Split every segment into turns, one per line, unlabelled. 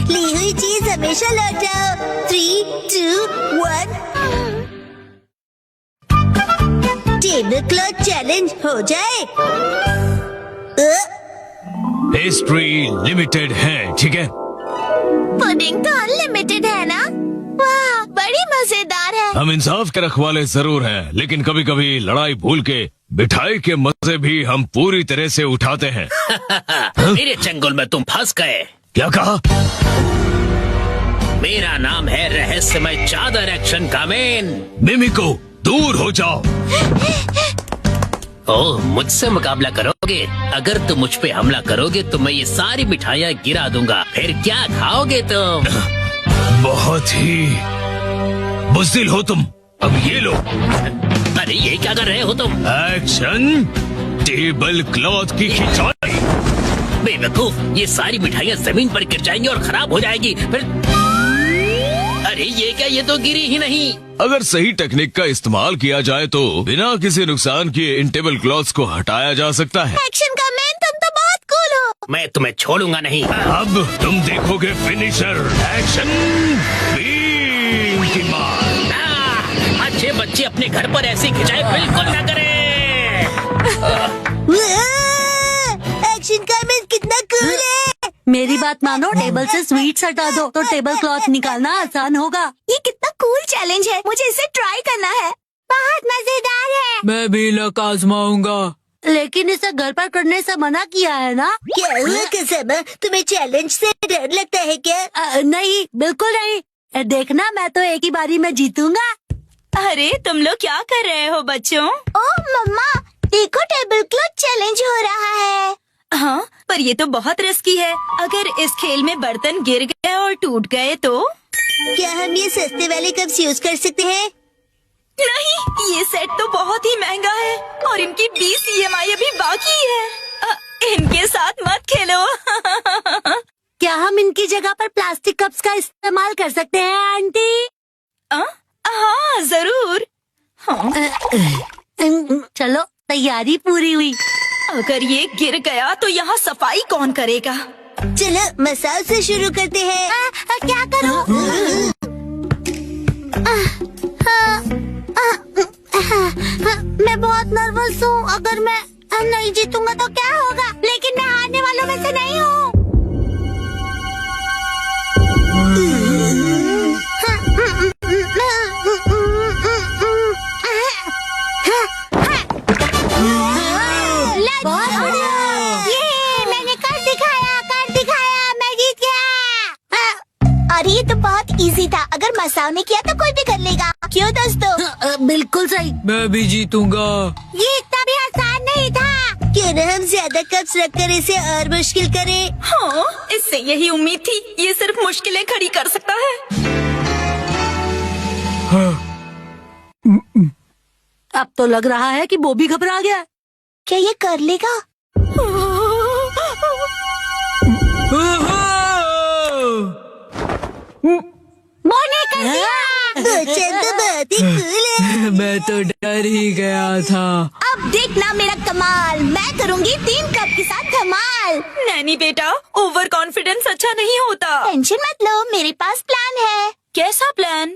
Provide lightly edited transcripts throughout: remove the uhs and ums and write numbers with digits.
ली हुई चीज हमेशा लौटाओ। 3, 2, 1। टेबल क्लॉथ चैलेंज हो जाए।
पेस्ट्री लिमिटेड है, ठीक है?
पुडिंग तो अनलिमिटेड है ना? वाह, बड़ी मजेदार है।
हम इंसाफ के रखवाले जरूर हैं, लेकिन कभी कभी लड़ाई भूल के मिठाई के मजे भी हम पूरी तरह से उठाते हैं।
मेरे चंगुल में तुम फंस गए।
क्या कहा?
मेरा नाम है रहस्यमय चादर एक्शन कामेन।
मिमिको, दूर हो जाओ।
ओह, मुझसे मुकाबला करोगे? अगर तुम मुझ पे हमला करोगे तो मैं ये सारी मिठाइयाँ गिरा दूंगा। फिर क्या खाओगे तुम?
बहुत ही बुज़दिल हो तुम। अब ये लो।
अरे ये क्या कर रहे हो तुम?
एक्शन टेबल क्लॉथ की खिंचाई।
बेवकूफ, ये सारी मिठाइयाँ जमीन पर गिर जाएंगी और खराब हो जाएगी। फिर अरे ये क्या, ये तो गिरी ही नहीं।
अगर सही टेक्निक का इस्तेमाल किया जाए तो बिना किसी नुकसान किए इन टेबल क्लॉथ्स को हटाया जा सकता है।
एक्शन का मैन, तुम तो बहुत कूल हो।
मैं तुम्हें छोड़ूंगा नहीं।
अब तुम देखोगे फिनिशर। एक्शन बीम की मार।
अच्छे बच्चे अपने घर पर ऐसी खिंचाई बिल्कुल न करें।
एक्शन का मैन कितना कूल है।
मेरी बात मानो, टेबल से स्वीट्स हटा दो तो टेबल क्लॉथ निकालना आसान होगा।
ये कितना कूल चैलेंज है, मुझे इसे ट्राई करना है। बहुत मजेदार है।
मैं भी लक आजमाऊंगा, लेकिन इसे घर पर करने से मना किया है ना?
क्या हुआ कसम, तुम्हें चैलेंज से डर लगता है क्या?
नहीं, बिल्कुल नहीं। देखना, मैं तो एक ही बारी में जीतूंगा।
अरे तुम लोग क्या कर रहे हो बच्चों?
ओह मम्मा, देखो टेबल क्लॉथ चैलेंज हो रहा है।
हाँ, पर ये तो बहुत रिस्की है। अगर इस खेल में बर्तन गिर गए और टूट गए तो?
क्या हम ये सस्ते वाले कप्स यूज कर सकते हैं?
नहीं, ये सेट तो बहुत ही महंगा है और इनकी 20 EMI अभी बाकी है। इनके साथ मत खेलो।
क्या हम इनकी जगह पर प्लास्टिक कप्स का इस्तेमाल कर सकते हैं आंटी?
हाँ जरूर। हाँ।
चलो, तैयारी पूरी हुई।
अगर ये गिर गया तो यहाँ सफाई कौन करेगा?
चलो मसाज से शुरू करते हैं।
क्या करूं? मैं बहुत नर्वस हूँ। अगर मैं नहीं जीतूंगा तो क्या होगा? लेकिन मैं हारने वालों में से नहीं हूँ। बहुत बढ़िया।
ये मैंने कर दिखाया, मैं जीत गया। अरे ये तो बहुत इजी था। अगर मसाओ ने किया तो कोई भी कर लेगा। क्यों दोस्तों?
बिल्कुल सही।
मैं भी जीतूंगा।
ये इतना भी आसान नहीं था। क्यों न हम ज्यादा कप्स रखकर इसे और मुश्किल करें?
हाँ, इससे यही उम्मीद थी। ये सिर्फ मुश्किलें खड़ी कर सकता है।
अब तो लग रहा है कि वो भी घबरा गया।
क्या ये कर लेगा?
मैंने कर दिया।
चंद तो बहुत ही कूल है।
मैं तो डर ही गया था।
अब देखना मेरा कमाल। मैं करूंगी 3 कप के साथ धमाल।
नैनी बेटा, ओवर कॉन्फिडेंस अच्छा नहीं होता।
टेंशन मत लो, मेरे पास प्लान है।
कैसा प्लान?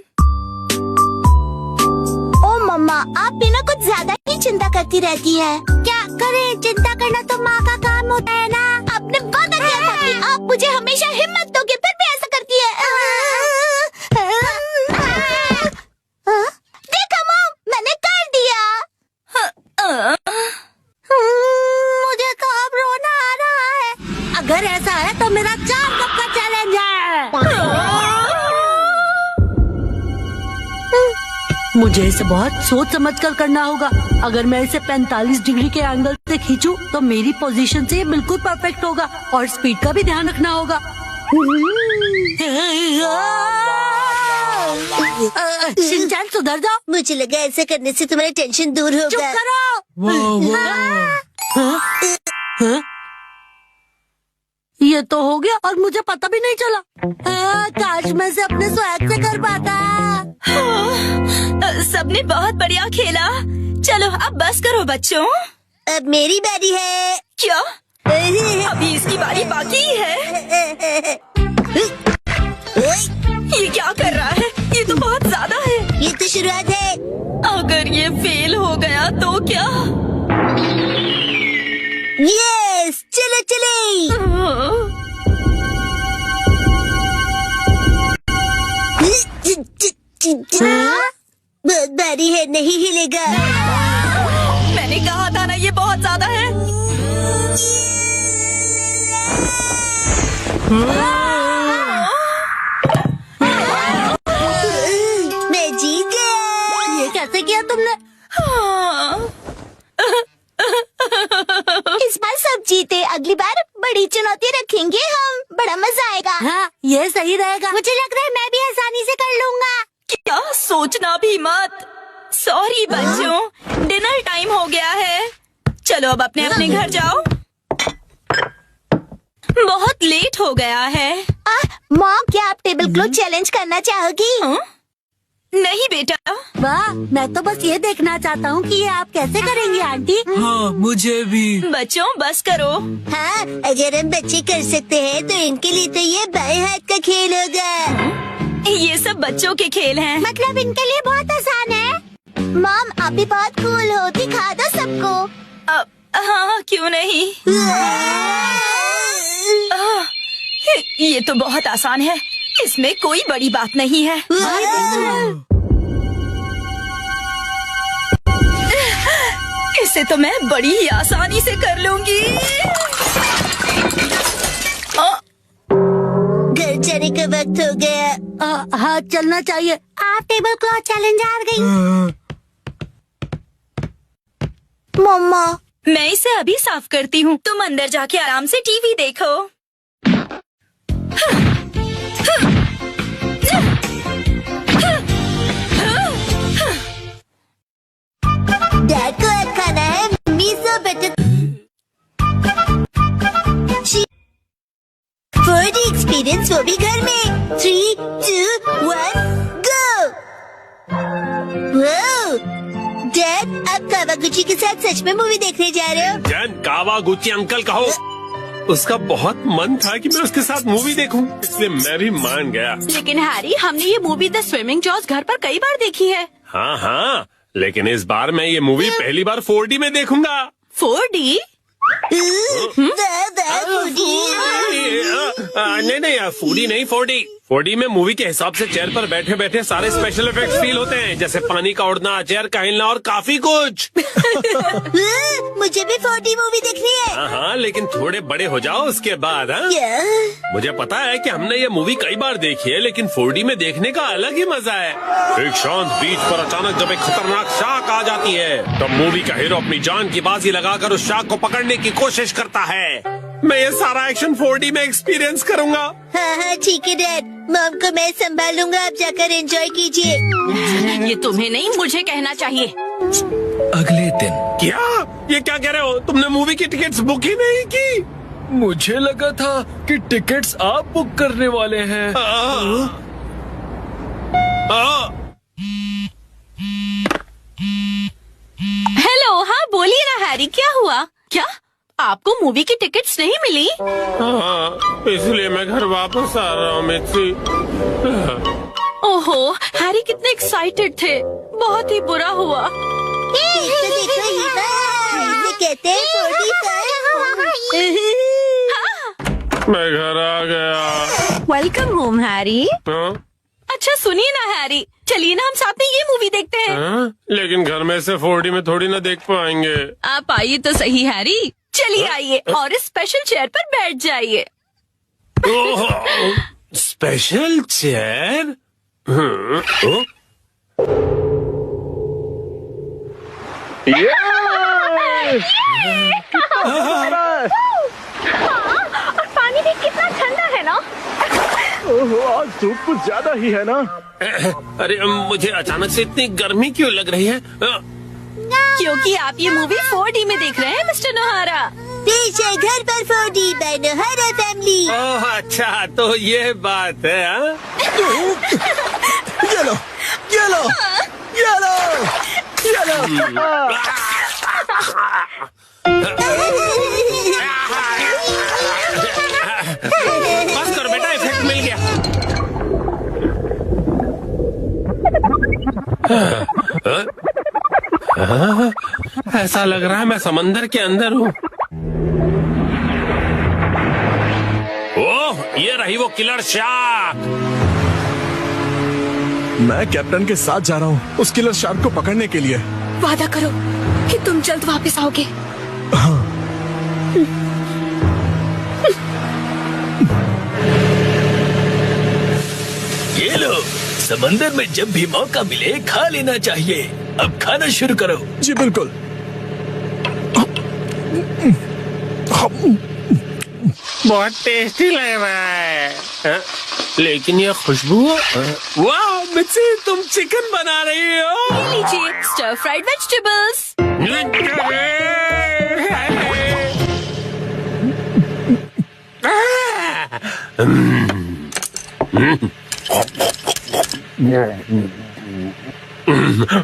ओ मम्मा, आप भी ना कुछ ज्यादा ही चिंता करती रहती है। क्या करें, चिंता करना तो माँ का काम होता है ना। आपने वादा किया था कि आप मुझे हमेशा हिम्मत दोगे, फिर भी ऐसा करती है। देखा मॉम, मैंने कर दिया। मुझे तो अब रोना आ रहा है।
अगर ऐसा है तो मेरा 4 कप का चैलेंज है। मुझे इसे बहुत सोच समझ कर करना होगा। अगर मैं इसे 45 डिग्री के एंगल से खींचूं तो मेरी पोजीशन से ये बिल्कुल परफेक्ट होगा और स्पीड का भी ध्यान रखना होगा। शिनचैन, सुधर जाओ।
मुझे लगा ऐसा करने से तुम्हारी टेंशन दूर
चुप
होगा।
करो। हाँ? ये तो हो गया और मुझे पता भी नहीं चला। काश मैं इसे अपने स्वैग से कर पाता।
सबने बहुत बढ़िया खेला। चलो अब बस करो बच्चों।
अब मेरी बारी है।
क्या? अभी इसकी बारी बाकी है। ये फेल हो गया तो क्या?
यस, चलो चले। बहुत भारी है, नहीं हिलेगा।
मैंने कहा था ना ये बहुत ज्यादा है।
मैं जीत गया।
ये कैसे किया तुमने?
इस बार सब जीते, अगली बार बड़ी चुनौती रखेंगे हम, बड़ा मजा आएगा।
हाँ, ये सही रहेगा।
मुझे लग रहा है मैं भी आसानी से कर लूंगा।
क्या सोचना भी मत। सॉरी बच्चों, डिनर टाइम हो गया है। चलो अब अपने अपने घर जाओ, बहुत लेट हो गया है।
मॉम, क्या आप टेबल क्लॉथ चैलेंज करना चाहोगी?
नहीं बेटा।
वाह, मैं तो बस ये देखना चाहता हूँ कि ये आप कैसे करेंगी आंटी।
हाँ मुझे भी।
बच्चों बस करो।
हाँ, अगर हम बच्चे कर सकते हैं तो इनके लिए तो ये बाएं हाथ का खेल होगा।
ये सब बच्चों के खेल हैं।
मतलब इनके लिए बहुत आसान है। मॉम, आप भी बहुत कूल हो, दिखा दो सबको।
हाँ क्यों नहीं। ये तो बहुत आसान है, इसमें कोई बड़ी बात नहीं है। इसे तो मैं बड़ी ही आसानी से कर लूंगी।
घर जाने का वक्त हो गया।
हाँ, चलना चाहिए।
आप टेबल क्लॉथ चैलेंज हार गई। मम्मा,
मैं इसे अभी साफ करती हूँ, तुम अंदर जाके आराम से टीवी देखो।
डैड को आज खाना है मिसो बटर 4D एक्सपीरियंस, वो भी घर में। 3, 2, 1, गो। डैड, आप कावागुची के साथ सच में मूवी देखने जा रहे हो?
जन कावागुची अंकल कहो। उसका बहुत मन था कि मैं उसके साथ मूवी देखूं, इसलिए मैं भी मान गया।
लेकिन हैरी, हमने ये मूवी द स्विमिंग जॉस घर पर कई बार देखी है।
हाँ हाँ, लेकिन इस बार मैं ये मूवी पहली बार 4D में देखूंगा।
4D?
नहीं 4D नहीं 4D। 4D में मूवी के हिसाब से चेयर पर बैठे बैठे सारे स्पेशल इफेक्ट्स फील होते हैं, जैसे पानी का उड़ना, चेयर का हिलना और काफी कुछ।
मुझे भी 4D मूवी देखनी है।
हाँ, लेकिन थोड़े बड़े हो जाओ उसके बाद। हाँ, मुझे पता है कि हमने ये मूवी कई बार देखी है, लेकिन 4D में देखने का अलग ही मजा है। एक शांत बीच पर अचानक जब एक खतरनाक शार्क आ जाती है, तब मूवी का हीरो अपनी जान की बाजी लगाकर उस शार्क को पकड़ने की कोशिश करता है। मैं ये सारा एक्शन 4D में एक्सपीरियंस करूंगा।
हाँ, ठीक है डैड, मॉम को मैं संभालूंगा, आप जाकर एंजॉय कीजिए।
ये तुम्हें नहीं, मुझे कहना चाहिए।
अगले दिन।
क्या? ये क्या कह रहे हो? तुमने मूवी की टिकट्स बुक ही नहीं की?
मुझे लगा था कि टिकट्स आप बुक करने वाले हैं।
हेलो, हाँ बोलिए ना हैरी, क्या हुआ? क्या आपको मूवी की टिकट्स नहीं मिली?
हाँ, इसलिए मैं घर वापस आ रहा हूँ मिर्ची।
ओहो, हैरी कितने एक्साइटेड थे, बहुत ही बुरा हुआ।
देखो ये इसे कहते हैं 45।
मैं घर आ गया।
Welcome home Harry.
हाँ?
अच्छा सुनिए ना हैरी, चलिए ना हम साथ में ये मूवी देखते हैं।
हाँ? लेकिन घर में से 4D में थोड़ी ना देख पाएंगे।
आप आइए तो सही हैरी, चलिए आइए और इस स्पेशल चेयर पर बैठ जाइए।
Special chair?
और पानी भी कितना ठंडा है ना।
आज धूप कुछ ज्यादा ही है ना।
अरे मुझे अचानक से इतनी गर्मी क्यों लग रही है?
क्योंकि आप ये मूवी 4D में देख रहे हैं मिस्टर नोहारा।
पीछे घर पर 4D बाय नोहारा फैमिली।
ओह अच्छा, तो ये बात है। हाँ?
ये लो, ये लो, ये लो, ये लो।
बस करो बेटा, इफेक्ट मिल गया। ऐसा लग रहा है मैं समंदर के अंदर हूँ। ओह, ये रही वो किलर शार्क।
मैं कैप्टन के साथ जा रहा हूँ उस किलर शार्क को पकड़ने के लिए।
वादा करो कि तुम जल्द वापस आओगे।
ये लो, समंदर में जब भी मौका मिले खा लेना चाहिए। अब खाना शुरू करो।
जी बिल्कुल।
बहुत टेस्टी लग रहा है। लेकिन ये खुशबू, वाह मिर्ची, तुम चिकन बना रही हो।
लीजिए स्टर फ्राइड वेजिटेबल्स।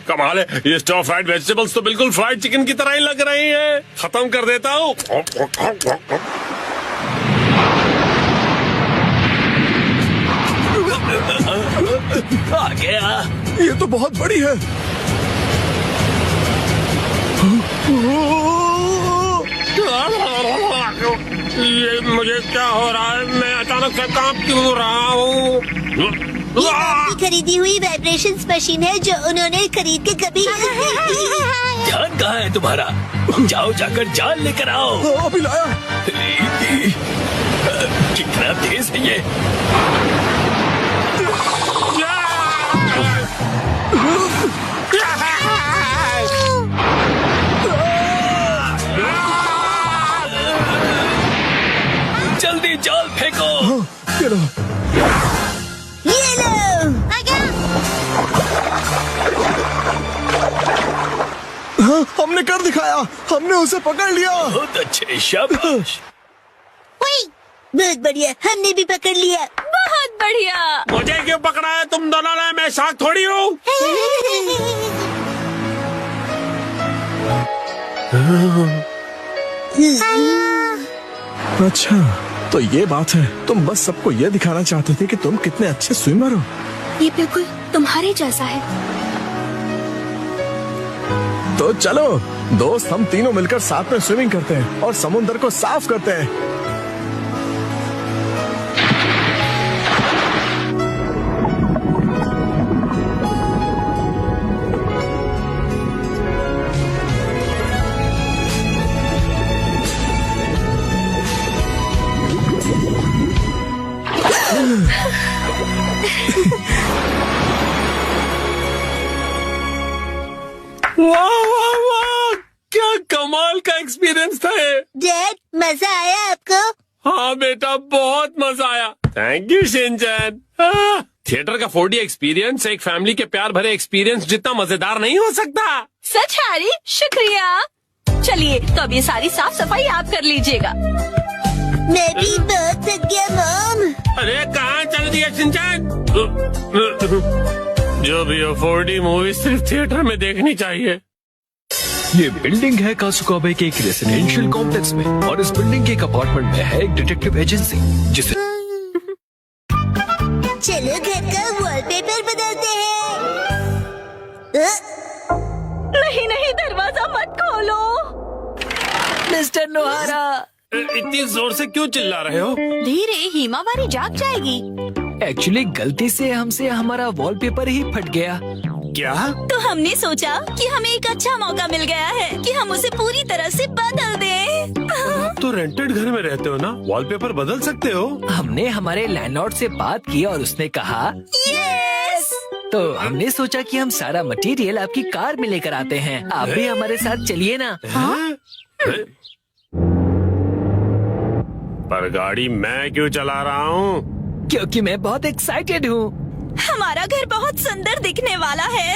कमाल है, ये स्टर फ्राइड वेजिटेबल्स तो बिल्कुल फ्राइड चिकन की तरह ही लग रही है। खत्म कर देता हूँ।
आ गया।
ये तो बहुत बड़ी है।
ये मुझे क्या हो रहा है? मैं अचानक से कांप क्यों रहा हूँ?
ये आपकी खरीदी हुई वाइब्रेशंस मशीन है जो उन्होंने खरीद के कभी
ध्यान कहाँ है तुम्हारा? जाओ जाकर जाल लेकर आओ।
अभी लाया।
कितना तेज है ये। जल्दी जाल फेंको।
ये लो।
ये लो। आ गया।
हाँ, हमने कर दिखाया। हमने उसे पकड़ लिया।
बहुत अच्छे, शाबाश।
वही, बहुत बढ़िया, हमने भी पकड़ लिया।
बहुत बढ़िया।
मुझे क्यों पकड़ा है तुम दोनों ने? मैं शार्क थोड़ी हूँ।
अच्छा, तो ये बात है। तुम बस सबको ये दिखाना चाहते थे कि तुम कितने अच्छे स्विमर हो।
ये बिल्कुल तुम्हारे जैसा है।
तो चलो दोस्त, हम तीनों मिलकर साथ में स्विमिंग करते हैं और समुद्र को साफ करते हैं।
वाह वाह वाह, क्या कमाल का एक्सपीरियंस था ये।
डैड, मजा आया आपको?
हाँ बेटा, बहुत मजा आया। Thank you Shinchan. थिएटर का 4D एक्सपीरियंस एक फैमिली के प्यार भरे एक्सपीरियंस जितना मजेदार नहीं हो सकता।
सच हैरी, शुक्रिया। चलिए तो अब ये सारी साफ सफाई आप कर लीजिएगा।
मैं भी बहुत थक गया मॉम।
अरे कहाँ चल दिया शिनचैन? जो भी हो, 4D मूवी सिर्फ थिएटर में देखनी चाहिए।
ये बिल्डिंग है कासुकाबे के एक रेसिडेंशियल कॉम्प्लेक्स में, और इस बिल्डिंग के एक अपार्टमेंट में है एक डिटेक्टिव एजेंसी जिसे
चलो घर का वॉलपेपर बदलते हैं।
नहीं नहीं, दरवाजा मत खोलो।
मिस्टर नोहारा,
इतनी जोर से क्यों चिल्ला रहे हो?
धीरे, हिमावारी जाग जाएगी।
एक्चुअली गलती से हमसे हमारा वॉलपेपर ही फट गया।
क्या?
तो हमने सोचा कि हमें एक अच्छा मौका मिल गया है कि हम उसे पूरी तरह से बदल दें।
तो रेंटेड घर में रहते हो ना, वॉलपेपर बदल सकते हो।
हमने हमारे लैंडलॉर्ड से बात की और उसने कहा
यस।
तो हमने सोचा कि हम सारा मटेरियल आपकी कार में लेकर आते हैं। आप भी हमारे साथ चलिए ना।
पर गाड़ी मैं क्यों चला रहा हूँ?
क्योंकि मैं बहुत एक्साइटेड हूँ।
हमारा घर बहुत सुंदर दिखने वाला है।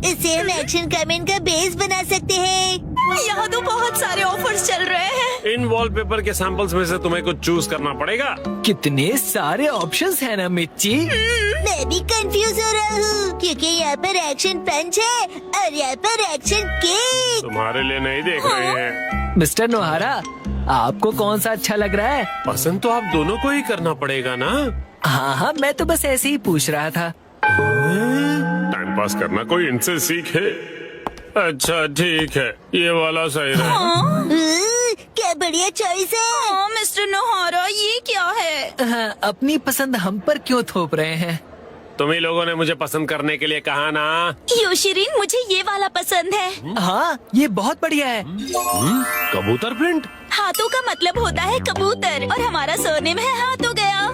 इसे हम एक्शन कमेंट का बेस बना सकते हैं।
यहाँ तो बहुत सारे ऑफर्स चल रहे हैं।
इन वॉलपेपर के सैंपल्स में से तुम्हें कुछ चूज करना पड़ेगा।
कितने सारे ऑप्शंस हैं ना मिर्ची।
मैं भी कंफ्यूज हो रहा हूँ क्योंकि यहाँ पर एक्शन पंच है और यहाँ पर एक्शन केक।
तुम्हारे लिए नहीं देख रहे हैं।
मिस्टर नोहारा, आपको कौन सा अच्छा लग रहा है?
पसंद तो आप दोनों को ही करना पड़ेगा ना।
हाँ हाँ, मैं तो बस ऐसे ही पूछ रहा था।
टाइम पास करना कोई इनसे सीखे। अच्छा ठीक है, ये वाला सही रहा।
क्या बढ़िया चॉइस है।
हाँ, मिस्टर नोहारा, ये क्या है?
हाँ, अपनी पसंद हम पर क्यों थोप रहे हैं?
तुम ही लोगों ने मुझे पसंद करने के लिए कहा ना।
योशिरीन, मुझे ये वाला पसंद है।
हाँ, ये बहुत बढ़िया है।
कबूतर प्रिंट।
हाथों का मतलब होता है कबूतर और हमारा सरनेम है हाथों गया।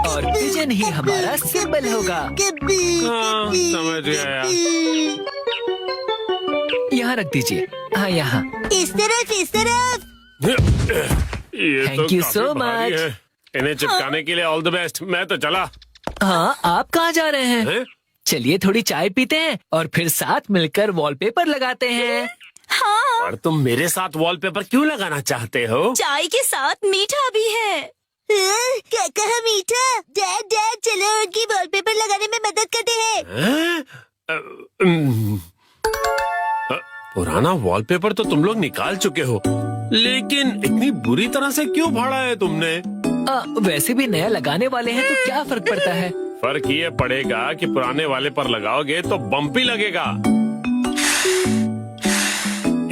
और पिजन ही हमारा सिंबल होगा।
हाँ, समझ गया।
यहाँ रख दीजिए। हाँ, यहाँ।
इस तरफ।
ये
Thank
तो
you
काफी
so
भारी
much.
है। इन्हें चिपकाने के लिए ऑल द बेस्ट। मैं तो चला।
हाँ, आप कहाँ जा रहे हैं?
हैं?
चलिए थोड़ी चाय पीते हैं और फिर साथ मिलकर वॉलपेपर लगाते हैं।
हाँ,
और तुम मेरे साथ वॉलपेपर क्यों लगाना चाहते हो?
चाय के साथ मीठा भी है।
क्या कहा मीठा? डैड चलो उनकी वॉलपेपर लगाने में मदद करते हैं।
हैं? पुराना वॉलपेपर तो तुम लोग निकाल चुके हो, लेकिन इतनी बुरी तरह से क्यों फाड़ा है तुमने?
वैसे भी नया लगाने वाले हैं तो क्या फर्क पड़ता है?
फर्क ये पड़ेगा कि पुराने वाले पर लगाओगे तो बम्पी लगेगा।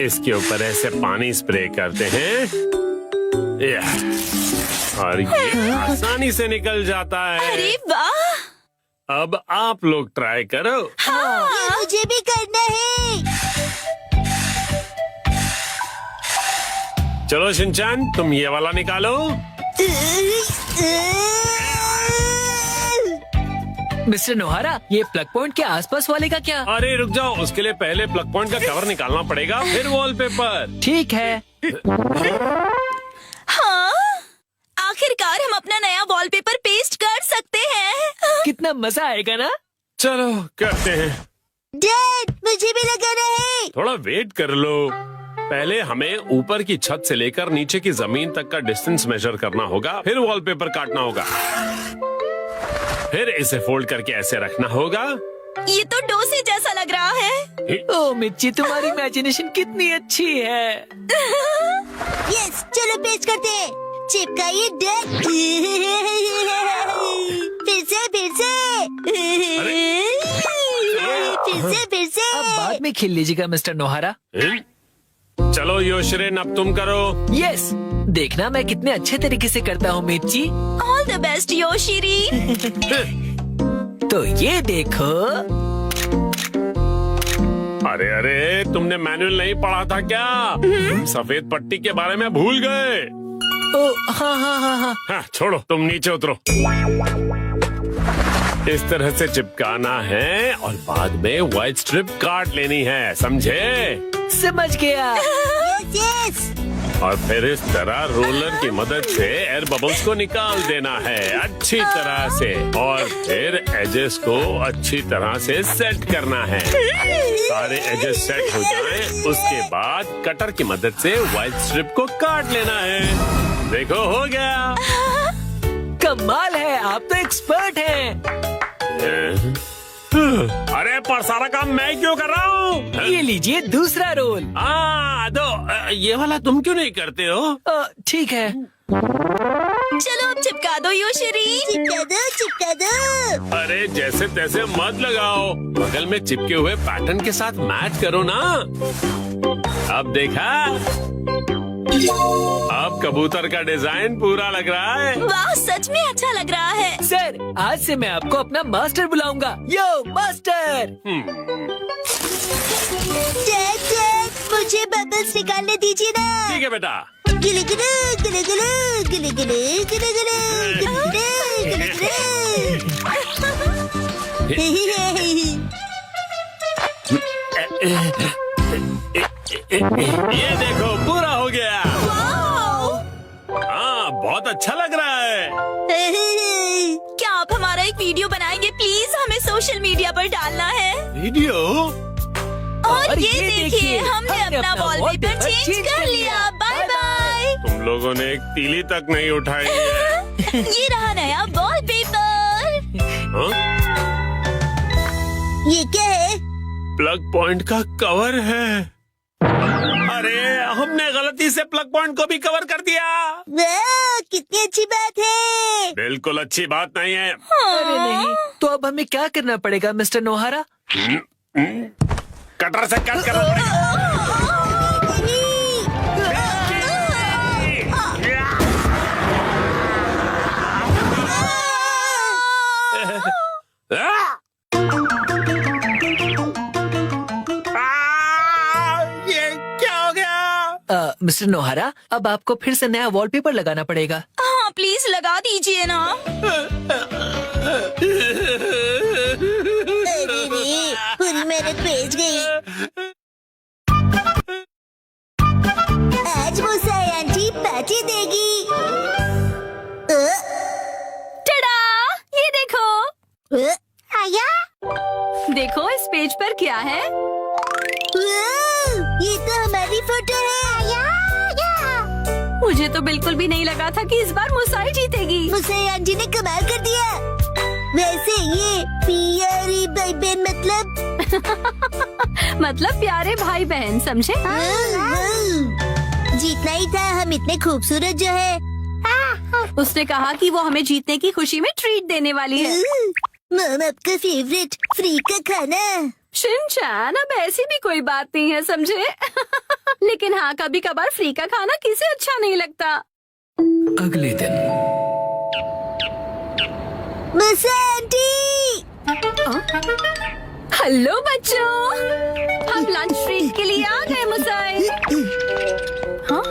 इसके ऊपर ऐसे पानी स्प्रे करते हैं और ये आसानी से निकल जाता है।
अरे वाह!
अब आप लोग ट्राई करो।
ये मुझे भी करना है।
चलो शिनचैन, तुम ये वाला निकालो।
मिस्टर नोहारा, ये प्लग पॉइंट के आसपास वाले का क्या?
अरे रुक जाओ, उसके लिए पहले प्लग पॉइंट का कवर निकालना पड़ेगा, फिर वॉलपेपर।
ठीक है।
हाँ, आखिरकार हम अपना नया वॉलपेपर पेस्ट कर सकते हैं।
कितना मजा आएगा ना?
चलो करते हैं।
डैड, मुझे भी लगाना है।
थोड़ा वेट कर लो। पहले हमें ऊपर की छत से लेकर नीचे की जमीन तक का डिस्टेंस मेजर करना होगा, फिर वॉलपेपर काटना होगा, फिर इसे फोल्ड करके ऐसे रखना होगा।
ये तो डोसे जैसा लग रहा है।
ओ मिर्ची, तुम्हारी इमेजिनेशन कितनी अच्छी है।
यस, चलो पेस्ट करते हैं। चिपकाइए डैड। फिर से।
अब बाद में खेल लीजिएगा मिस्टर नोहारा।
चलो योशरेन, अब तुम करो।
यस, देखना मैं कितने अच्छे तरीके से करता हूँ मिर्ची।
ऑल द बेस्ट योशिरी।
तो ये देखो।
अरे अरे, तुमने मैनुअल नहीं पढ़ा था क्या? सफेद पट्टी के बारे में भूल गए।
ओ हाँ हाँ हाँ हाँ।
हाँ, छोड़ो, तुम नीचे उतरो। इस तरह से चिपकाना है और बाद में व्हाइट स्ट्रिप काट लेनी है, समझे?
समझ गया।
यस।
और फिर इस तरह रोलर की मदद से एयर बबल्स को निकाल देना है अच्छी तरह से, और फिर एजेस को अच्छी तरह से सेट करना है। सारे एजेस सेट हो जाएं, उसके बाद कटर की मदद से व्हाइट स्ट्रिप को काट लेना है। देखो, हो गया।
कमाल है, आप तो एक्सपर्ट हैं।
अरे पर सारा काम मैं क्यों कर रहा हूँ?
ये लीजिए दूसरा रोल।
दो। ये वाला तुम क्यों नहीं करते हो?
ठीक है।
चलो अब चिपका दो योशिरी।
चिपका दो।
अरे जैसे तैसे मत लगाओ, बगल में चिपके हुए पैटर्न के साथ मैच करो ना। अब देखा, अब कबूतर का डिजाइन पूरा लग रहा है।
वाह, सच में अच्छा लग रहा है।
सर, आज से मैं आपको अपना मास्टर बुलाऊंगा। यो मास्टर।
डैड, मुझे बबल्स निकालने दीजिए ना।
ठीक है बेटा।
गिले गिले गिले गिले गिले गिले गिले गिले
ये देखो, पूरा हो गया। हाँ, बहुत अच्छा लग रहा है।
क्या आप हमारा एक वीडियो बनाएंगे प्लीज? हमें सोशल मीडिया पर डालना है।
वीडियो?
और ये देखिए, हमने अपना वॉलपेपर चेंज कर लिया। Bye bye.
तुम लोगों ने एक तीली तक नहीं उठाई है।
ये रहा नया वॉलपेपर।
हाँ?
ये क्या है?
प्लग पॉइंट का कवर है। अरे, हमने गलती से प्लग पॉइंट को भी कवर कर दिया।
वाह, कितनी अच्छी बात है।
बिल्कुल अच्छी बात नहीं है।
अरे नहीं, तो अब हमें क्या करना पड़ेगा मिस्टर नोहारा?
कटर से कट करना पड़ेगा। ये क्या हो गया?
मिस्टर नोहारा, अब आपको फिर से नया वॉलपेपर लगाना पड़ेगा।
हाँ प्लीज लगा दीजिए ना।
अरे रे, पूरी मेहनत भेज गई। आज मुसाई आंटी पार्टी देगी।
टड़ा, ये देखो।
आया?
देखो इस पेज पर क्या है।
ये तो हमारी फोटो है। आया।
मुझे तो बिल्कुल भी नहीं लगा था कि इस बार मुसाई जीतेगी।
मुसाई आंटी ने कमाल कर दिया। वैसे ये प्यारे भाई बहन
मतलब प्यारे भाई बहन, समझे?
जीतना ही था, हम इतने खूबसूरत जो है।
उसने कहा कि वो हमें जीतने की खुशी में ट्रीट देने वाली है।
मम आपका फेवरेट फ्री का खाना।
शिनचैन, अब ऐसी भी कोई बात नहीं है, समझे? लेकिन हाँ, कभी कभार फ्री का खाना किसे अच्छा नहीं लगता।
अगले दिन
मुसाई आंटी।
हेलो बच्चों, हम लंच ट्रीट के लिए आ गए मुसाई। हाँ?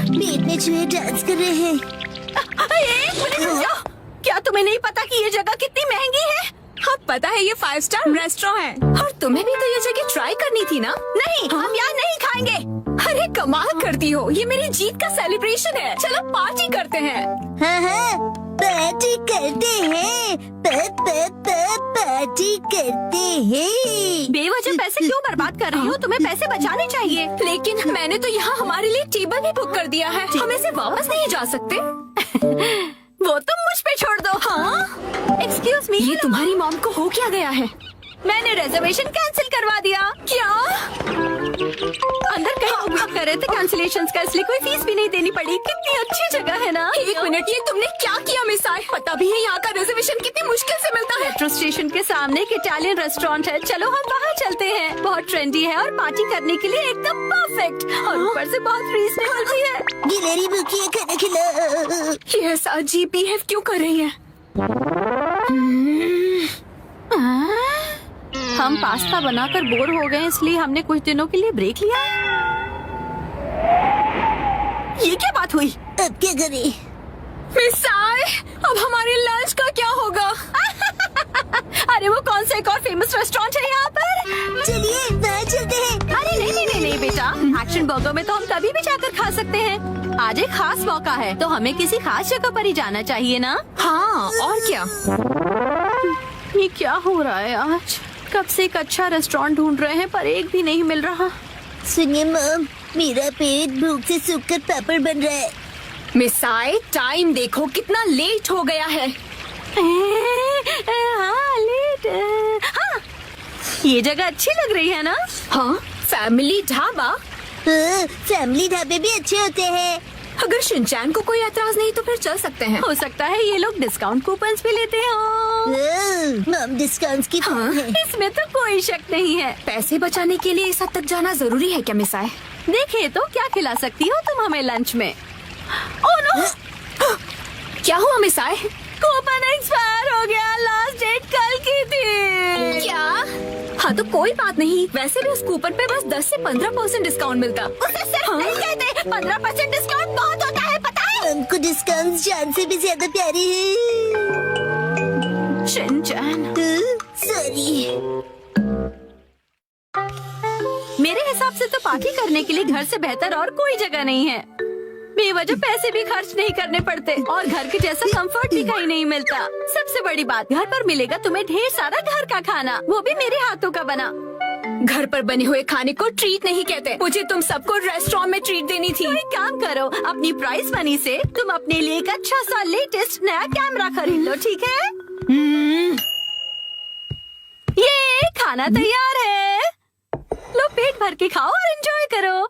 पेट में चूहे डांस कर रहे हैं।
एक मिनट रुक जाओ। क्या तुम्हें नहीं पता कि ये जगह कितनी महंगी है? हाँ पता है, ये 5 स्टार रेस्टोरेंट है। और तुम्हें भी तो ये जगह ट्राई करनी थी ना? नहीं, हम यहाँ नहीं खाएंगे। अरे कमाल करती हो, ये मेरी जीत का सेलिब्रेशन है। चलो पार्टी करते हैं।
हाँ हाँ, पार्टी करते हैं। पार्टी करते हैं।
बेवजह पैसे क्यों बर्बाद कर रही हो? तुम्हें पैसे बचाने चाहिए। लेकिन मैंने तो यहाँ हमारे लिए टेबल भी बुक कर दिया है। हम ऐसे वापस नहीं जा सकते। वो तुम मुझ पे छोड़ दो। हाँ? एक्सक्यूज मी, ये तुम्हारी मॉम को हो क्या गया है? मैंने रिजर्वेशन कैंसिल करवा दिया। क्या? अंदर कहीं बुक कर रहे थे कैंसिलेशन का, इसलिए कोई फीस भी नहीं देनी पड़ी। कितनी अच्छी जगह है ना? एक मिनट, ये तुमने क्या किया मिसाई? पता भी है यहाँ का रिजर्वेशन कितनी मुश्किल से मिलता है। मेट्रो स्टेशन के सामने एक इटालियन रेस्टोरेंट है, चलो हम वहाँ चलते हैं। बहुत ट्रेंडी है और पार्टी करने के लिए एकदम परफेक्ट, और ऊपर से बहुत रीजनेबल भी है।
गिलहरी भूखी है, खाना खिला।
ये ऐसा अजीब बिहेव क्यों कर रही है? हम पास्ता बनाकर बोर हो गए, इसलिए हमने कुछ दिनों के लिए ब्रेक लिया। ये क्या बात हुई?
अब क्या करें?
मिसाई, अब हमारे लंच का क्या होगा? अरे वो कौन सा एक और फेमस रेस्टोरेंट है यहाँ पर?
चलिए वहाँ चलते हैं।
अरे नहीं नहीं नहीं नहीं बेटा, एक्शन बर्गर में तो हम कभी भी जाकर खा सकते हैं। आज एक खास मौका है, तो हमें किसी खास जगह पर ही जाना चाहिए ना? हाँ, और क्या? ये क्या हो रहा है आज? कब से एक अच्छा रेस्टोरेंट ढूंढ रहे हैं, पर एक भी नहीं मिल रहा।
सुनिए मम, मेरा पेट भूख से सूखकर पापड़ बन रहा है।
मिसाई, टाइम देखो कितना लेट हो गया है। हाँ लेट। हाँ, ये जगह अच्छी लग रही है ना? हाँ, फैमिली ढाबा।
फैमिली ढाबे भी अच्छे होते हैं।
अगर शिनचैन को कोई एतराज नहीं तो फिर चल सकते हैं। हो सकता है ये लोग डिस्काउंट कूपन्स भी लेते हो।
मम डिस्काउंट्स की
हाँ, इसमें तो कोई शक नहीं है। पैसे बचाने के लिए इस हद तक जाना जरूरी है क्या मिसाई? देखिए तो क्या खिला सकती हो तुम हमें लंच में? Oh no! क्या हुआ मिसाई? कूपन एक्सपायर हो गया, लास्ट डेट कल की थी। क्या? हाँ तो कोई बात नहीं, वैसे भी उस कूपन पे बस 10 से 15% डिस्काउंट मिलता। उसे सिर्फ नहीं कहते, 15% डिस्काउंट बहुत होता है, पता है?
हमको डिस्काउंट जान से भी ज्यादा प्यारे हैं।
Shinchan,
sorry.
मेरे हिसाब से तो पार्टी करने के लिए घर से बेहतर और कोई जगह नहीं है। बेवजह पैसे भी खर्च नहीं करने पड़ते और घर के जैसा कंफर्ट भी कहीं नहीं मिलता। सबसे बड़ी बात, घर पर मिलेगा तुम्हें ढेर सारा घर का खाना, वो भी मेरे हाथों का बना। घर पर बने हुए खाने को ट्रीट नहीं कहते। मुझे तुम सबको रेस्टोरेंट में ट्रीट देनी थी। तो एक काम करो, अपनी प्राइस मनी से तुम अपने लिए एक अच्छा सा लेटेस्ट नया कैमरा खरीद लो, ठीक है? ये खाना तैयार है, लो पेट भर के खाओ और एंजॉय करो।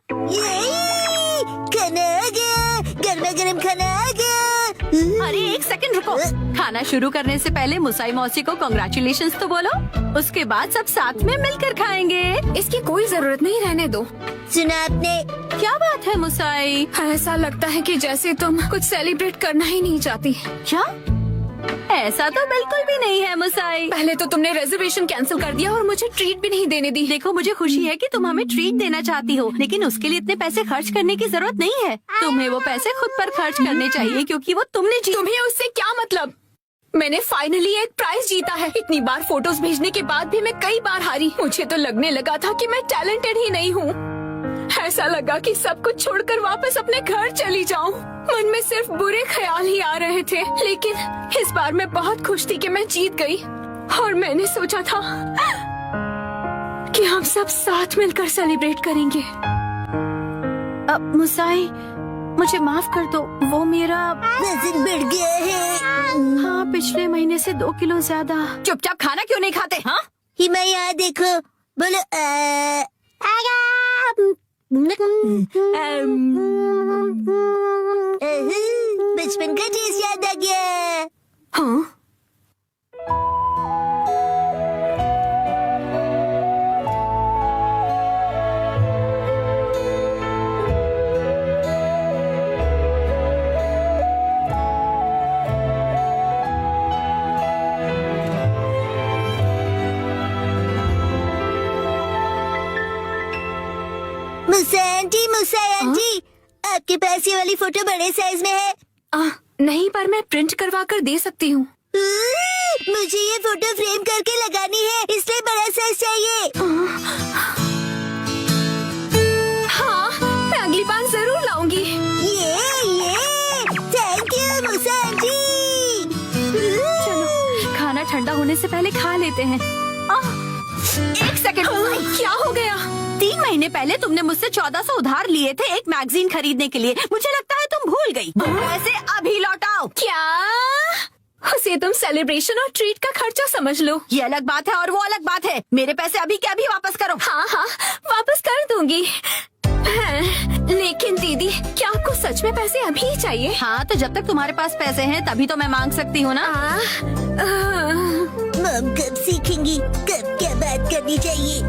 खाना आ गया, गर्मा गर्म खाना आ गया।
अरे एक सेकंड रुको। खाना शुरू करने से पहले मुसाई मौसी को कांग्रेचुलेशंस तो बोलो, उसके बाद सब साथ में मिलकर खाएंगे।
इसकी कोई जरूरत नहीं, रहने दो।
सुना आपने?
क्या बात है मुसाई?
ऐसा लगता है कि जैसे तुम कुछ सेलिब्रेट करना ही नहीं चाहती।
क्या? ऐसा तो बिल्कुल भी नहीं है मुसाई।
पहले तो तुमने रिजर्वेशन कैंसिल कर दिया और मुझे ट्रीट भी नहीं देने दी।
देखो, मुझे खुशी है कि तुम हमें ट्रीट देना चाहती हो, लेकिन उसके लिए इतने पैसे खर्च करने की जरूरत नहीं है। तुम्हें वो पैसे खुद पर खर्च करने चाहिए, क्योंकि वो तुमने
तुम्हें उससे क्या मतलब? मैंने फाइनली एक प्राइज जीता है। इतनी बार फोटोज भेजने के बाद भी मैं कई बार हारी। मुझे तो लगने लगा था कि मैं टैलेंटेड ही नहीं हूँ। ऐसा लगा कि सब कुछ छोड़कर वापस अपने घर चली जाऊं। मन में सिर्फ बुरे ख्याल ही आ रहे थे, लेकिन इस बार मैं बहुत खुश थी कि मैं जीत गई। और मैंने सोचा था कि हम सब साथ मिलकर सेलिब्रेट करेंगे।
अब मुसाई, मुझे माफ कर दो, वो मेरा
वजन बढ़ गया है।
हाँ, पिछले महीने से 2 किलो ज्यादा। चुपचाप खाना क्यों नहीं खाते? हाँ,
हिमा यहाँ देखो, बोलो बचपन का टेस्ट याद आ गया।
हाँ,
मुसा आंटी, आपके पास ये वाली फोटो बड़े साइज में है?
नहीं, पर मैं प्रिंट करवा कर दे सकती हूँ।
मुझे ये फोटो फ्रेम करके लगानी है, इसलिए बड़ा साइज चाहिए।
हाँ, मैं अगली बार जरूर लाऊंगी।
ये थैंक यू मुसा आंटी।
चलो खाना ठंडा होने से पहले खा लेते हैं। एक सेकंड,
क्या हो गया?
3 महीने पहले तुमने मुझसे 1400 उधार लिए थे एक मैगजीन खरीदने के लिए। मुझे लगता है तुम भूल गई। पैसे अभी लौटाओ।
क्या? उसे तुम सेलिब्रेशन और ट्रीट का खर्चा समझ लो।
ये अलग बात है और वो अलग बात है। मेरे पैसे अभी के अभी वापस करो।
हाँ, वापस कर दूंगी। लेकिन दीदी, क्या आपको सच में पैसे अभी ही चाहिए?
हाँ, तो जब तक तुम्हारे पास पैसे हैं तभी तो मैं मांग सकती हूँ ना।
मम कब सीखेंगी कब क्या बात करनी चाहिए?